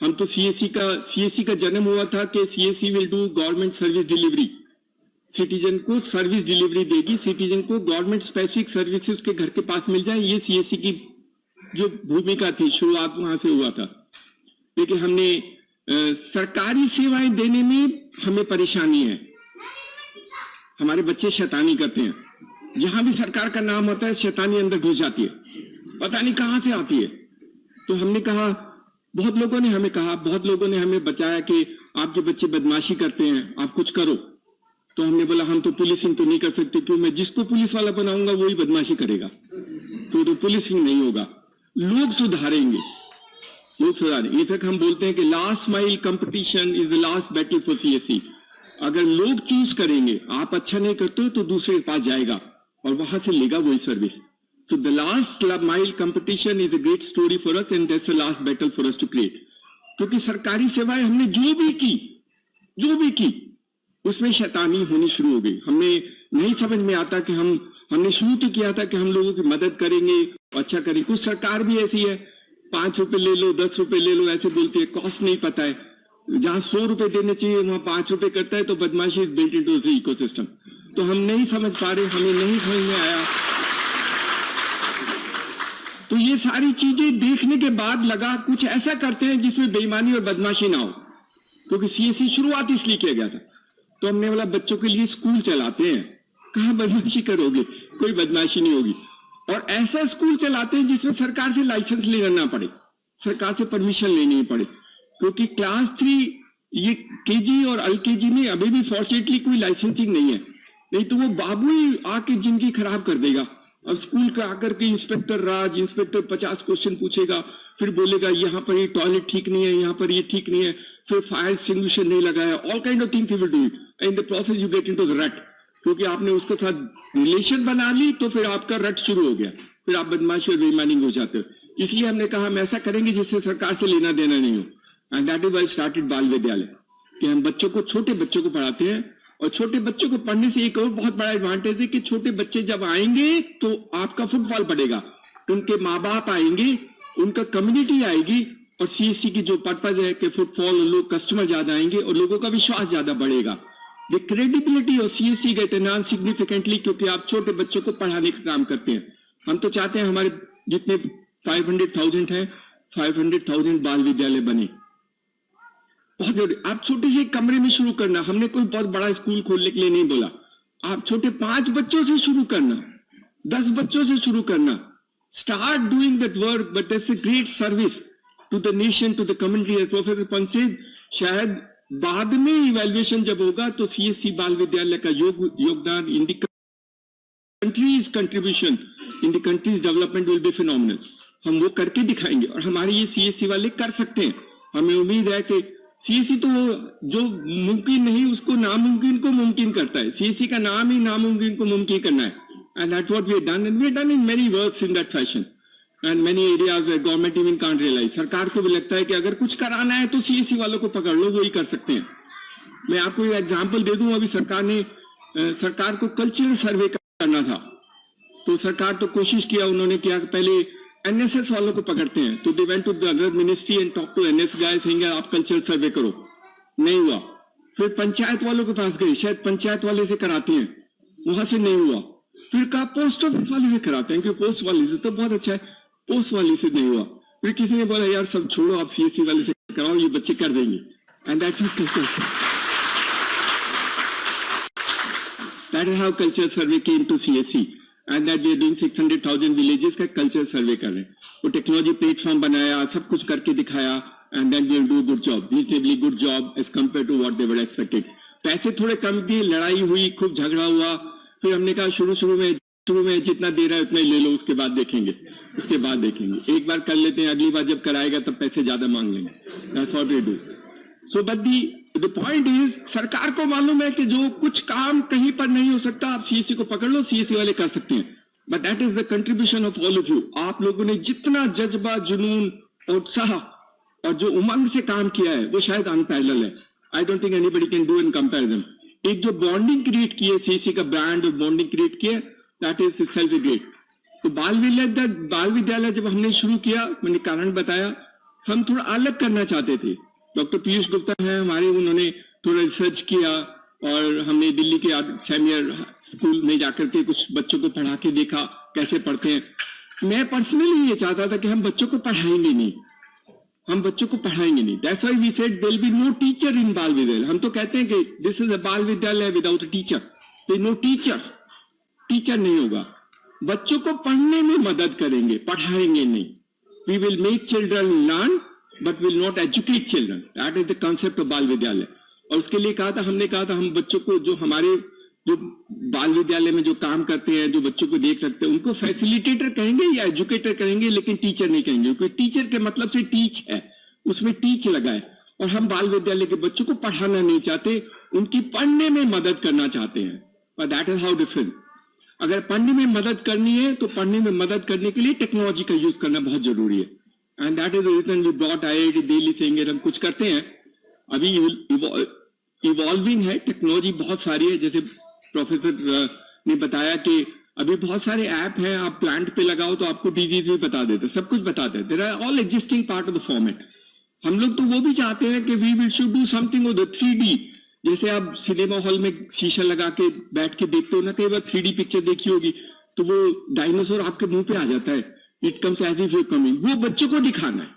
हम तो सीएससी का जन्म हुआ था कि CSC will do government service delivery, citizen को सर्विस डिलीवरी देगी, सिटीजन को गवर्नमेंट स्पेसिफिक सर्विसेज के घर के पास मिल जाए। ये सीएससी की जो भूमिका थी, शुरुआत वहां से हुआ था। लेकिन हमने सरकारी सेवाएं देने में हमें परेशानी है, हमारे बच्चे शैतानी करते हैं, जहां भी सरकार का नाम होता है शैतानी अंदर घुस जाती है, पता नहीं कहां से आती है। तो हमने कहा, बहुत लोगों ने हमें कहा, बहुत लोगों ने हमें बताया कि आपके बच्चे बदमाशी करते हैं, आप कुछ करो। तो हमने बोला हम तो पुलिसिंग तो नहीं कर सकते, क्यों, मैं जिसको पुलिस वाला बनाऊंगा वही बदमाशी करेगा, तो पुलिसिंग नहीं होगा। लोग सुधारेंगे, लोग सुधारेंगे। इनफैक्ट हम बोलते हैं कि last mile competition is the last battle for CSC. अगर लोग चूज करेंगे, आप अच्छा नहीं करते हो तो दूसरे के पास जाएगा और वहां से लेगा वही service. So the last mile competition is a great story for us and that's the last battle for us to create. क्योंकि सरकारी सेवाएं हमने जो भी की उसमें शैतानी होनी शुरू हो गई। हमें नहीं समझ में आता कि हमने शुरू तो किया था कि हम लोगों की मदद करेंगे, अच्छा करेंगे। कुछ सरकार भी ऐसी है, 5 रुपए ले लो, 10 रुपए ले लो, ऐसे बोलती है, कॉस्ट नहीं पता है। जहां 100 रुपए देने चाहिए वहां 5 रुपए करता है, तो बदमाशी बिल्ट इनटू द इकोसिस्टम। तो हम नहीं समझ पा रहे, हमें नहीं समझ में आया। तो ये सारी चीजें देखने के बाद लगा कुछ ऐसा करते हैं जिसमें बेईमानी और बदमाशी ना हो, क्योंकि सीएससी शुरुआत इसलिए किया गया था। तो हमने बोला बच्चों के लिए स्कूल चलाते हैं, कहां बदमाशी करोगे, कोई बदमाशी नहीं होगी। और ऐसा स्कूल चलाते हैं जिसमें सरकार से लाइसेंस लेना ना पड़े, सरकार से परमिशन लेनी पड़े, क्योंकि क्लास 3 ये केजी और एलकेजी में अभी भी फॉर्चुनेटली कोई लाइसेंसिंग नहीं है, नहीं तो वो बाबू ही आके जिंदगी खराब कर देगा। अब स्कूल का आकर के इंस्पेक्टर 50 क्वेश्चन पूछेगा, फिर बोलेगा यहाँ पर ये टॉयलेट ठीक नहीं है, यहाँ पर ये ठीक नहीं है, फिर फायर एक्सटिंग्विशर नहीं लगाया, all kind of things he will do it. In the process you get into the रट, क्योंकि आपने उसके साथ रिलेशन बना ली तो फिर आपका रट शुरू हो गया, फिर आप बदमाशी और बेईमानी हो जाते हो। इसलिए हमने कहा हम ऐसा करेंगे जिससे सरकार से लेना देना नहीं हो। And that is why started बाल विद्यालय, कि हम बच्चों को, छोटे बच्चों को पढ़ाते हैं। और छोटे बच्चों को पढ़ने से एक और बहुत बड़ा एडवांटेज है कि छोटे बच्चे जब आएंगे तो आपका फुटफॉल पड़ेगा, उनके माँ बाप आएंगे, उनका कम्युनिटी आएगी, और सीएससी की जो पर्पज है कि फुटफॉल, लोग कस्टमर ज्यादा आएंगे और लोगों का विश्वास ज्यादा बढ़ेगा। The credibility of CSC get enhance significantly, क्योंकि आप छोटे बच्चों को पढ़ाने का काम करते हैं। हम तो चाहते हैं हमारे जितने 500,000 हैं, 500,000 बाल विद्यालय बने। बहुत जरूरी। आप छोटे से कमरे में शुरू करना, हमने कोई बहुत बड़ा स्कूल खोलने के लिए नहीं बोला। आप छोटे 5 बच्चों से शुरू करना, 10 बच्चों से शुरू करना, start doing that work, but that's a great service to the nation, to the community. Professor पंसेज, शायद बाद में इवैल्यूएशन जब होगा तो सीएससी बाल विद्यालय का योगदान in the countries contribution in the countries development will be phenomenal. हम वो करके दिखाएंगे और हमारे ये सीएससी वाले कर सकते हैं। हमें उम्मीद है कि सीएससी तो जो मुमकिन नहीं उसको नामुमकिन को मुमकिन करता है। सीएससी का नाम ही नामुमकिन को मुमकिन करना है। And that's what we have done, and we have done in many works in that fashion and many areas where government even can't realise. सरकार को भी लगता है कि अगर कुछ कराना है तो सीएससी वालों को पकड़ लो, वही कर सकते हैं। मैं आपको एक एग्जाम्पल दे दूं, अभी सरकार को कल्चरल सर्वे करना था, तो सरकार तो कोशिश किया, उन्होंने किया पहले एनएसएस वालों को पकड़ते हैं, तो they went to the other ministry and talk to NS guys saying आप कल्चरल सर्वे करो, नहीं हुआ। फिर पंचायत वालों के पास गए, शायद पंचायत वाले से कराते हैं, वहां से नहीं हुआ। फिर कहा पोस्ट ऑफिस वाले से कराते हैं, क्योंकि पोस्ट वाले से तो बहुत अच्छा है, पोस्ट वाले से नहीं हुआ। फिर किसी ने बोला यार सब छोड़ो, आप सीएससी वाले से कराओ, ये बच्चे कर देंगे। And that's that is how cultural survey came to CSC. And that we are doing 600,000 villages का कल्चर सर्वे कर रहे हैं। वो टेक्नोलॉजी प्लेटफॉर्म बनाया, सब कुछ करके दिखाया, and then we will do a good job, reasonably good job as compared to what they were expected. पैसे थोड़े कम दिए, लड़ाई हुई, खूब झगड़ा हुआ। फिर हमने कहा शुरू में जितना दे रहा है उतना ही ले लो, उसके बाद देखेंगे। एक बार कर लेते हैं, अगली बार जब कराएगा तब पैसे ज्यादा मांग लेंगे। That's what we do. So but the point is, सरकार को मालूम है कि जो कुछ काम कहीं पर नहीं हो सकता, आप सीएससी को पकड़ लो, सीएससी वाले कर सकते हैं। But that is the contribution of all of you. आप लोगों ने जितना जज्बा, जुनून, उत्साह और जो उमंग से काम किया है वो शायद अनपैरेलल है। I don't think anybody can do in comparison. एक जो बॉन्डिंग क्रिएट की है, सीएससी का ब्रांड और बॉन्डिंग क्रिएट किया, दैट इज सेल्फ ग्रेट। तो बाल विद्यालय जब हमने शुरू किया, मैंने कारण बताया, हम थोड़ा अलग करना चाहते थे। डॉक्टर पीयूष गुप्ता है हमारे, उन्होंने थोड़ा रिसर्च किया और हमने दिल्ली के सैमियर स्कूल में जाकर के कुछ बच्चों को पढ़ा के देखा कैसे पढ़ते हैं। मैं पर्सनली ये चाहता था कि हम बच्चों को पढ़ाएंगे नहीं, हम बच्चों को पढ़ाएंगे नहीं। That's why we said there will be no teacher in Bal Vidyalaya. हम तो कहते हैं कि this is a Bal Vidyalaya without a teacher. There no teacher, teacher नहीं होगा। बच्चों को पढ़ने में मदद करेंगे, पढ़ाएंगे नहीं। We will make children learn but will not educate children. That is the concept of Bal Vidyalaya. और उसके लिए हमने कहा था हम बच्चों को, जो हमारे जो बाल विद्यालय में जो काम करते हैं, जो बच्चों को देख सकते हैं, उनको फैसिलिटेटर कहेंगे या एजुकेटर कहेंगे, लेकिन टीचर नहीं कहेंगे, क्योंकि टीचर के मतलब से टीच है, उसमें टीच लगा है। और हम बाल विद्यालय के बच्चों को पढ़ाना नहीं चाहते, उनकी पढ़ने में मदद करना चाहते हैं। But that is how different. अगर पढ़ने में मदद करनी है तो पढ़ने में मदद करने के लिए टेक्नोलॉजी का यूज करना बहुत जरूरी है। And that is the reason we brought IIT Delhi से हम कुछ करते हैं। अभी इवॉल्विंग है, टेक्नोलॉजी बहुत सारी है। जैसे प्रोफेसर ने बताया कि अभी बहुत सारे ऐप हैं, आप प्लांट पे लगाओ तो आपको डिजीज भी बता देते, सब कुछ बताते हैं। There are all existing part of the format. हम लोग तो वो भी चाहते हैं कि we will should do something with 3D। जैसे आप सिनेमा हॉल में शीशा लगा के बैठ के देखते हो ना, कई बार 3D पिक्चर देखी होगी तो वो डायनासोर आपके मुंह पे आ जाता है, it comes as if you coming. वो बच्चों को दिखाना है,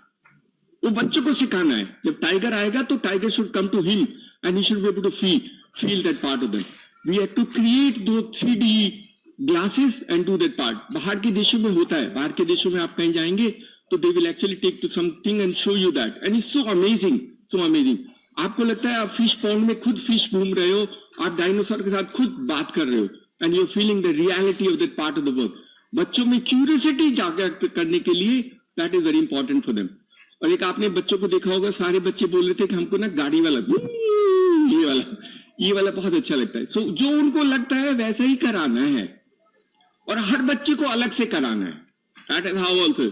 वो बच्चों को सिखाना है। जब टाइगर आएगा तो tiger should come to him and he should be able to feel that part of them. We have to create दो 3D glasses and do that part. बाहर के देशों में होता है, बाहर के देशों में आप कहीं जाएंगे तो they will actually take to something and show you that, and it's so amazing, so amazing. आपको लगता है आप फिश पॉन्ड में खुद फिश घूम रहे हो, आप डायनासोर के साथ खुद बात कर रहे हो, and you are feeling the reality of that part of the world. बच्चों में क्यूरियोसिटी जागृत करने के लिए that is very important for them. और एक आपने बच्चों को देखा होगा, सारे बच्चे बोल रहे थे कि हमको ना गाड़ी वाला, ये वाला बहुत अच्छा लगता है। सो जो उनको लगता है वैसा ही कराना है, और हर बच्चे को अलग से कराना है। That is how also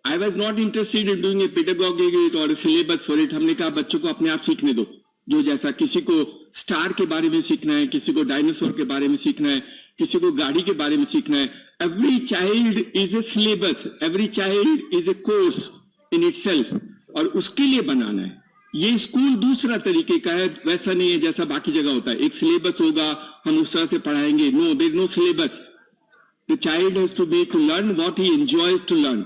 I was not interested in doing a pedagogy or a syllabus for it. हमने कहा बच्चों को अपने आप सीखने दो, जो जैसा किसी को स्टार के बारे में सीखना है, किसी को डायनासोर के बारे में सीखना है, किसी को गाड़ी के बारे में सीखना है। Every child is a syllabus, every child is a course in itself, और उसके लिए बनाना है। ये स्कूल दूसरा तरीके का है, वैसा नहीं है जैसा बाकी जगह होता है। एक सिलेबस होगा, हम उस तरह से पढ़ाएंगे। No, there is no syllabus. The child has to be to learn what he enjoys to learn.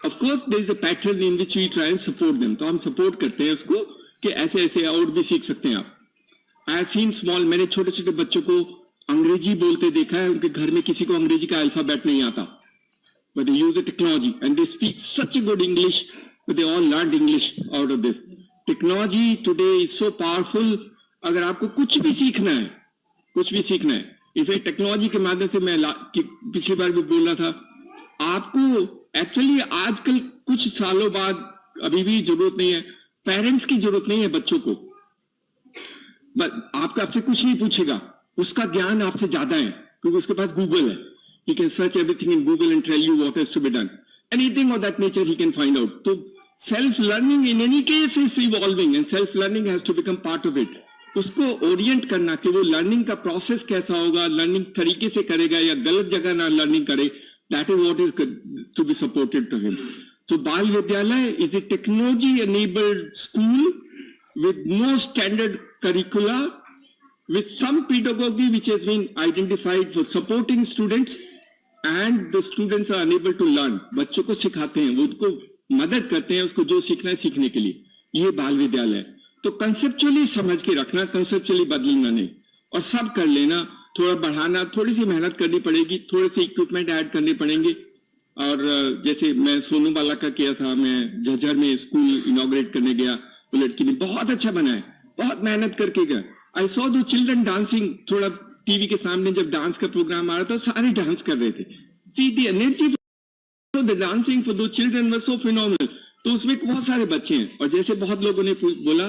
Of course, there is a pattern in which we try and support them. तो हम support करते हैं उसको कि ऐसे ऐसे और भी सीख सकते हैं आप। I have seen small, मैंने छोटे छोटे बच्चों को अंग्रेजी बोलते देखा है, उनके घर में किसी को अंग्रेजी का अल्फाबेट नहीं आता, but they use the technology and they speak such a good English, but they all learned English out of this. Technology today is so powerful. अगर आपको कुछ भी सीखना है, कुछ भी सीखना है, इफेक्ट टेक्नोलॉजी के माध्यम से मैं पिछली बार भी बोल रहा था, आपको एक्चुअली आजकल कुछ सालों बाद अभी भी जरूरत नहीं है, पेरेंट्स की जरूरत नहीं है बच्चों को। आपका आपसे कुछ नहीं पूछेगा, उसका ज्ञान आपसे ज्यादा है, क्योंकि उसके पास गूगल है। He can search everything in Google and tell you what has to be done, anything of that nature he can find out. तो self learning in any case is evolving and self learning has to become part of it. उसको orient करना कि वो learning का process कैसा होगा, learning तरीके से करेगा या गलत जगह ना लर्निंग करे, that is what is to be supported to him. So Bal Vidyalaya is a technology enabled school with no standard curricula, with some pedagogy which has been identified for supporting students, and the students are unable to learn. बच्चों को सिखाते हैं, वो उनको मदद करते हैं उसको जो सीखना है सीखने के लिए। ये बाल विद्यालय। तो कंसेप्चुअली समझ के रखना, कंसेप्चुअली बदलना नहीं, और सब कर लेना। थोड़ा बढ़ाना, थोड़ी सी मेहनत करनी पड़ेगी, थोड़े से इक्विपमेंट ऐड करने पड़ेंगे। और जैसे मैं सोनू बाला का किया था, मैं झज्जर में स्कूल इनॉग्रेट करने गया, वो लड़की ने बहुत अच्छा बनाया, बहुत मेहनत करके गया। आई सॉ दो चिल्ड्रन डांसिंग, थोड़ा टीवी के सामने जब डांस का प्रोग्राम आ रहा था सारे डांस कर रहे थे। See the energy for the dancing for दो चिल्ड्रन वाज सो फिनोमिनल। तो उसमें बहुत सारे बच्चे हैं, और जैसे बहुत लोगों ने बोला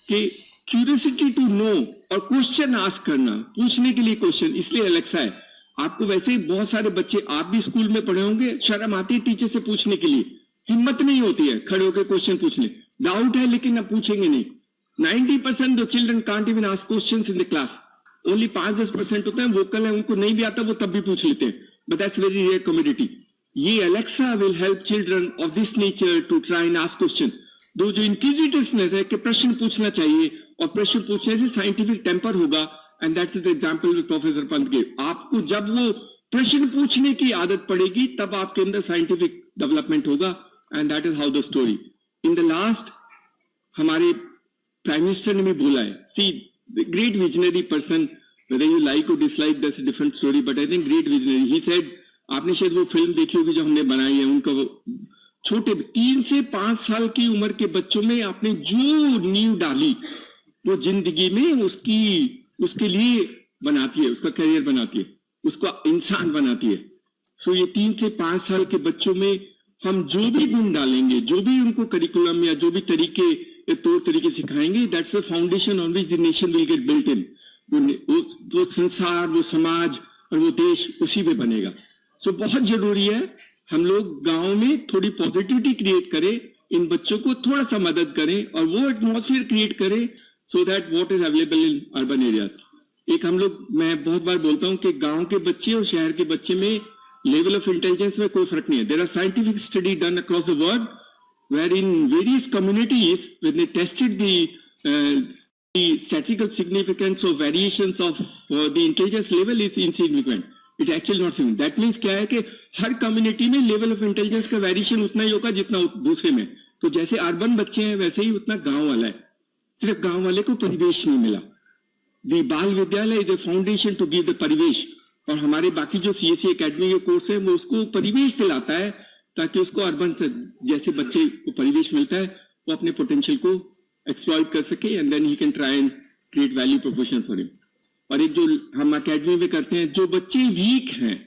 कि क्यूरियोसिटी टू नो और क्वेश्चन आस्क करना, पूछने के लिए क्वेश्चन, इसलिए एलेक्सा है। आपको वैसे ही बहुत सारे बच्चे, आप भी स्कूल में पढ़े होंगे, शर्म आती है टीचर से पूछने के लिए, हिम्मत नहीं होती है खड़े होकर क्वेश्चन पूछने, डाउट है लेकिन अब पूछेंगे नहीं। 90% दो children can't even ask questions in the class, only 5-10% होते हैं वोकल है, उनको नहीं भी आता वो तब भी पूछ लेते हैं, but that's very rare community. ये Alexa will help children of this nature to try and ask question. दो जो इंक्विजिटिवनेस है कि प्रश्न पूछना चाहिए और प्रश्न पूछने से साइंटिफिक टेम्पर होगा, and that's the example with professor Pant give. आपको जब वो प्रश्न पूछने की आदत पड़ेगी तब आपके अंदर साइंटिफिक डेवलपमेंट होगा, and that is how the story. In the last हमारे प्राइम मिनिस्टर ने भी बोला है, see the great visionary person, whether you like or dislike, that's a different story, but I think great visionary. He said, आपने शायद वो film देखी होगी जो हमने बनाई है, उनका वो छोटे 3 से 5 साल की उम्र के बच्चों में आपने जो नींव डाली वो जिंदगी में उसके लिए बनाती है, उसका करियर बनाती है, उसको इंसान बनाती है। सो ये 3 से 5 साल के बच्चों में हम जो भी गुण डालेंगे, जो भी उनको करिकुलम या जो भी तौर तरीके सिखाएंगे, that's the foundation on which the nation will get built in. वो संसार, वो समाज और वो देश उसी में बनेगा। सो बहुत जरूरी है हम लोग गांव में थोड़ी पॉजिटिविटी क्रिएट करें, इन बच्चों को थोड़ा सा मदद करें और वो एटमॉस्फेयर क्रिएट करें so that what is available in urban areas. मैं बहुत बार बोलता हूं कि गांव के बच्चे और शहर के बच्चे में लेवल ऑफ इंटेलिजेंस में कोई फर्क नहीं है। There are scientific study done across the world where in various communities when they tested the statistical significance of variations of the intelligence level is insignificant. It actually not significant. That means क्या है कि हर community में level of intelligence का variation उतना ही होगा जितना दूसरे में। तो जैसे अर्बन बच्चे हैं वैसे ही उतना गांव वाला है, सिर्फ गांव वाले को परिवेश नहीं मिला। The Bal Vidyalaya is a foundation to give the परिवेश, और हमारे बाकी जो CSE एकेडमी के कोर्स है वो उसको परिवेश दिलाता है ताकि उसको अर्बन से जैसे बच्चे को परिवेश मिलता है वो अपने पोटेंशियल को एक्सप्लॉइट कर सके, and then he can try and create value proportion for him. और एक जो हम एकेडमी में करते हैं, जो बच्चे वीक हैं,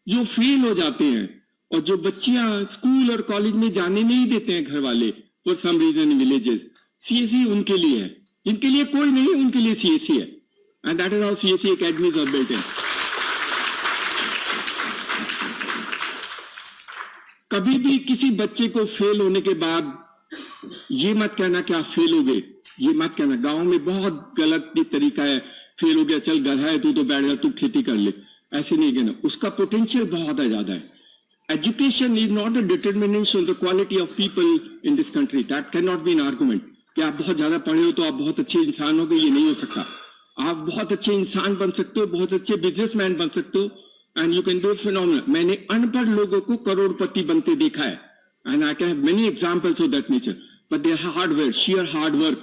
जो फेल हो जाते हैं, और जो बच्चियां स्कूल और कॉलेज में जाने नहीं देते हैं घर वाले for some reason in villages, CSE उनके लिए है। इनके लिए कोई नहीं, उनके लिए CSE है, and that is how CSE academies are built in. कभी भी किसी बच्चे को फेल होने के बाद ये मत कहना कि आप फेल हो गए, ये मत कहना। गांव में बहुत गलत तरीका है, फेल हो गया चल गधा है तू तो बैठ जा, तू खेती कर ले, ऐसे नहीं कहना। उसका पोटेंशियल बहुत ज्यादा है। Education is not a determination of the quality of people in this country, that can not be an argument कि आप बहुत ज्यादा पढ़े हो तो आप बहुत अच्छे इंसान हो गए, ये नहीं हो सकता। आप बहुत अच्छे इंसान बन सकते हो, बहुत अच्छे बिजनेसमैन बन सकते हो, and you can do phenomenal. मैंने अनपढ़ लोगों को करोड़पति बनते देखा है, and I can have many examples of that nature, but they are hard work, sheer hard work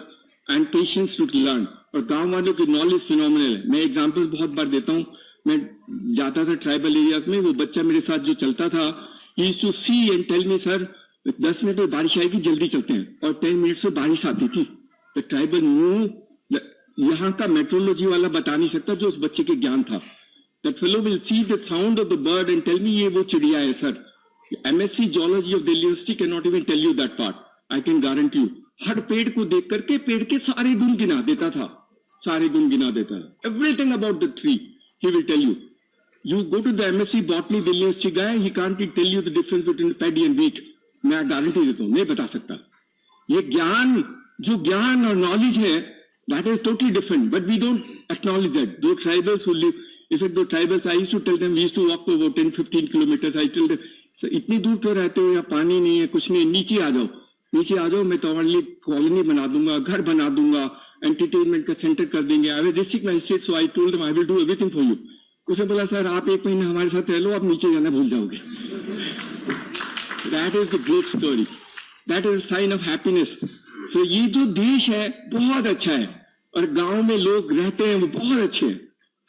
and patience to learn। और गांव वालों की नॉलेज फिनोमिनल है। मैं एग्जांपल बहुत बार देता हूँ। मैं जाता था ट्राइबल एरियाज में, वो बच्चा मेरे साथ जो चलता था, he used to see and tell me, sir 10 minute में बारिश आएगी, जल्दी चलते हैं, और 10 मिनट से बारिश आती थी। द ट्राइबल न्यू, यहाँ का मेट्रोलॉजी वाला बता नहीं सकता जो उस बच्चे के ज्ञान था। That fellow will see the sound of the bird and tell me ये वो चिड़िया है sir. MSc Zoology of Delhi University cannot even tell you that part, I can guarantee you। हर पेड़ को देख करके पेड़ के सारे गुण गिना देता था, सारे गुण गिना देता है। Everything about the tree he will tell you। You go to the MSc Botany Delhi University guy, he can't tell you the difference between paddy and wheat। मैं गारंटी देता हूँ, नहीं बता सकता। ये ज्ञान, जो ज्ञान और नॉलेज है, that is totally different, but we don't acknowledge that। Those tribals who live, in fact, those tribals, I used to tell them, we used to walk for about 10-15 kilometers, I tell them, इतनी दूर क्यों रहते हो, या पानी नहीं है, कुछ नहीं, नीचे आ जाओ, नीचे आ जाओ, मैं तुम्हारे लिए कॉलोनी बना दूंगा, घर बना दूंगा, एंटरटेनमेंट का सेंटर कर देंगे। I will district magistrate, so I told them I will do everything for you. उसने बोला सर आप 1 महीना हमारे साथ रह लो, आप नीचे जाना भूल जाओगे। That is the great story, that is sign of happiness. So ये जो देश है बहुत अच्छा है, और गाँव में लोग रहते हैं वो बहुत अच्छे हैं।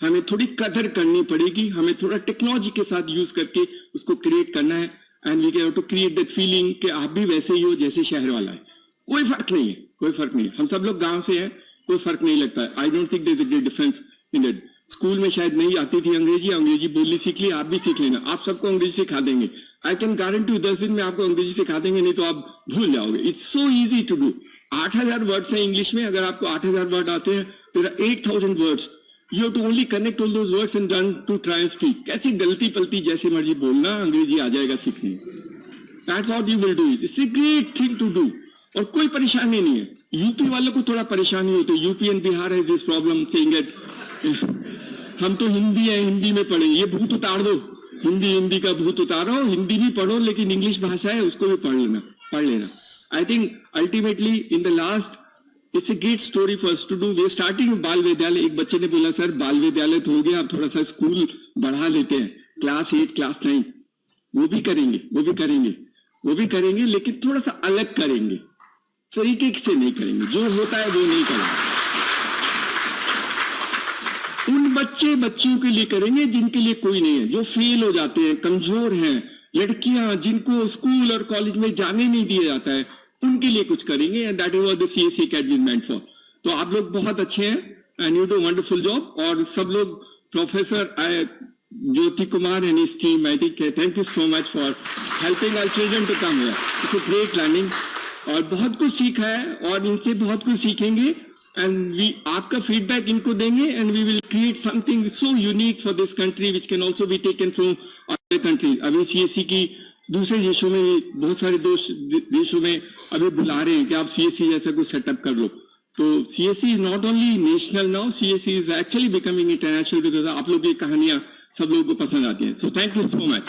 हमें थोड़ी कदर करनी पड़ेगी, हमें थोड़ा टेक्नोलॉजी के साथ यूज करके उसको क्रिएट करना है, and we have to create that feeling कि आप भी वैसे ही हो जैसे शहर वाला है। कोई फर्क नहीं है, कोई फर्क नहीं है। हम सब लोग गांव से हैं, कोई फर्क नहीं लगता है। I don't think there is a great difference in that. School में शायद नहीं आती थी अंग्रेजी बोलनी सीख ली, आप भी सीख लेना, आप सबको अंग्रेजी सिखा देंगे। आई कैन गारंटी 10 दिन में आपको अंग्रेजी सिखा देंगे, नहीं तो आप भूल जाओगे। It's so easy to do. 8000 words है इंग्लिश में, अगर आपको 8000 वर्ड आते हैं, there are 8000 words. You have to only connect all those words and learn to try and speak। कैसी गलती पलती जैसे मर्जी बोलना, अंग्रेजी आ जाएगा सीखने। That's what you will do। It's a great thing to do। और कोई परेशानी नहीं है। यूपी वालों को थोड़ा परेशानी होती है। यूपी एंड बिहार है दिस प्रॉब्लम saying that हम तो हिंदी है, हिंदी में पढ़े, ये भूत उतार दो, हिंदी का भूत उतारो, हिंदी भी पढ़ो, लेकिन इंग्लिश भाषा है उसको भी पढ़ लेना। I think ultimately in the last, it's a great story for us to do. We are starting with बाल विद्यालय. एक बच्चे ने बोला सर बाल विद्यालय तो हो गया, अब थोड़ा सा स्कूल बढ़ा लेते हैं, क्लास 8 क्लास 9. वो भी करेंगे लेकिन थोड़ा सा अलग करेंगे, तरीके से नहीं करेंगे. जो होता है वो नहीं करेंगे. उन बच्चियों के लिए करेंगे जिनके लिए कोई नहीं है, जो फेल हो जाते हैं, कमजोर हैं, लड़कियां जिनको स्कूल और कॉलेज में जाने नहीं दिया जाता है, उनके लिए कुछ करेंगे. And that is what the CSE Academy is meant for. तो आप लोग बहुत अच्छे हैं and you do wonderful job. और सब लोग, professor Jyoti Kumar and his team, I think thank you so much for helping our children to come here. It's a great learning. और बहुत कुछ सीखा है और इनसे बहुत कुछ सीखेंगे. एंड वी आपका फीडबैक इनको देंगे and we will create something so unique for this country which can also be taken from other country. अभी CSE की दूसरे देशों में भी, बहुत सारे देशों में अभी बुला रहे हैं कि आप CSE जैसा कुछ सेटअप कर लो. तो CSE is not only national now, CSE is actually becoming international, because आप लोग की कहानियां सब लोगों को पसंद आती हैं. So thank you so much.